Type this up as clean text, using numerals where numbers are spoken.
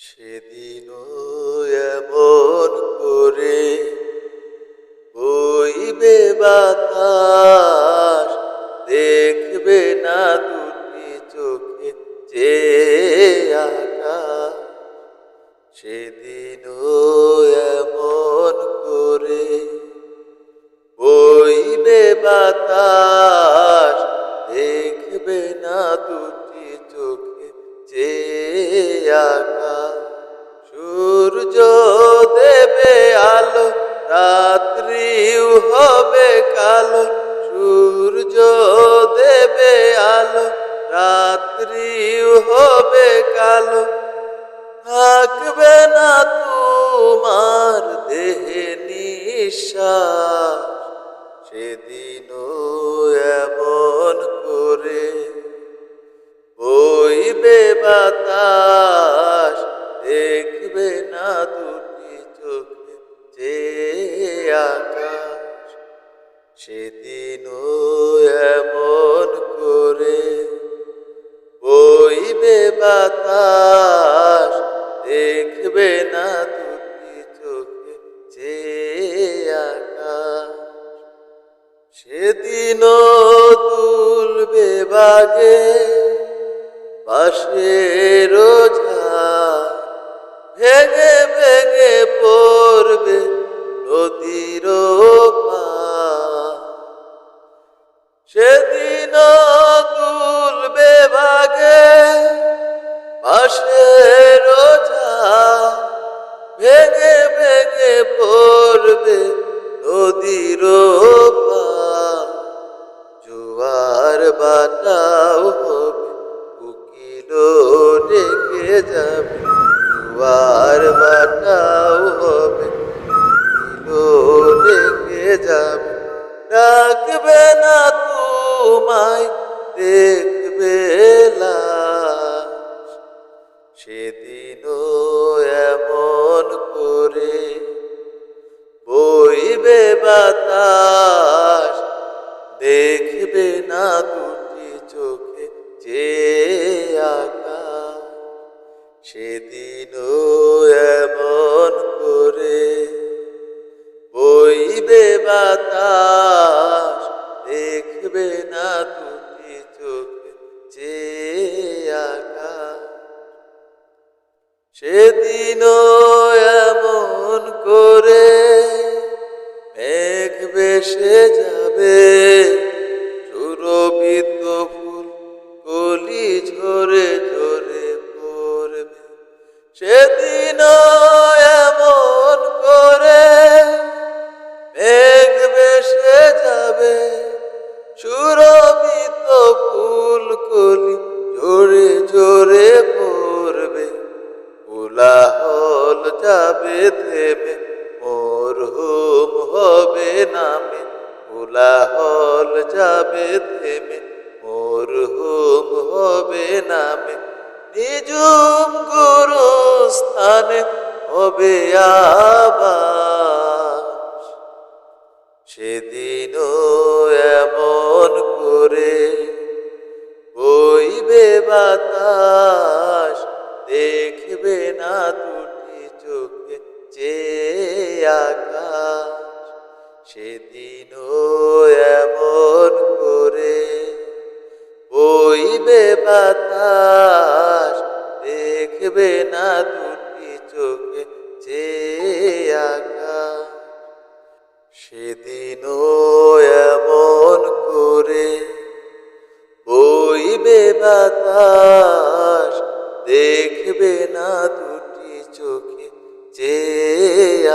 সেদিনও এমন করে বইবে বাতাস, দেখবে না দুটি চোখে চেয়ে আকাশ। সেদিনও এমন করে বইবে বাতাস, দেখবে না দুটি চোখে চেয়ে আকাশ। সূর্য দেবে আলো, রাত্রিও হবে কালো। সূর্য দেবে আলো, রাত্রিও হবে কালো। থাকবে না তোমার দেহে নিঃশ্বাস, সেদিনও এমন করে বইবে বাতাস, দেখবে না দুটি চোখে চেয়ে আকাশ। সেদিনও এমন করে বইবে বাতাস, দেখবে না দুটি চোখে চেয়ে আকাশ। সেদিনও তুলবে বাগে বাঁশের ঝাড়, ভেঙে ভেঙে পড়বে নদীর পার। সেদিনও তুলবে বাগে বাঁশের ঝাড়, ভেঙে ভেঙে পড়বে নদীর পার। জোয়ার বাটাও হবে, উকিল ডেকে যাবে। জোয়ার বাটাও হবে, উকিল ডেকে যাবে। ডাকবে না তোমায়, দেখবে লাশ। সেদিনও এমন করে বইবে বাতাস, দেখবে না দুটি চোখে চেয়ে আকাশ। সেদিনও এমন করে বইবে বাতাস, দেখবে না দুটি চোখে চেয়ে আকাশ। সেদিনও এমন করে মেঘ ভেসে যাবে, সুরভিত ফুল কলি ঝরে ঝরে পড়বে। সেদিনও এমন করে মেঘ ভেসে যাবে, সুরভিত ফুল কলি ঝরে ঝরে পড়বে। কোলাহল যাবে থেমে, মরহুম হবে নামে। কোলাহল যাবে থেমে, মরহুম হবে নামে। নিজুম গুরুস্থানে হবে আবাস। সেদিনও এমন করে বইবে বাতাস, দেখবে না দুটি চোখে চেয়ে আকাশ। সেদিনও এমন করে বইবে বাতাস, দেখবে না দুটি চোখে চেয়ে আকাশ। সেদিনও এমন করে বইবে বাতাস, দেখবে না দুটি চোখে চেয়ে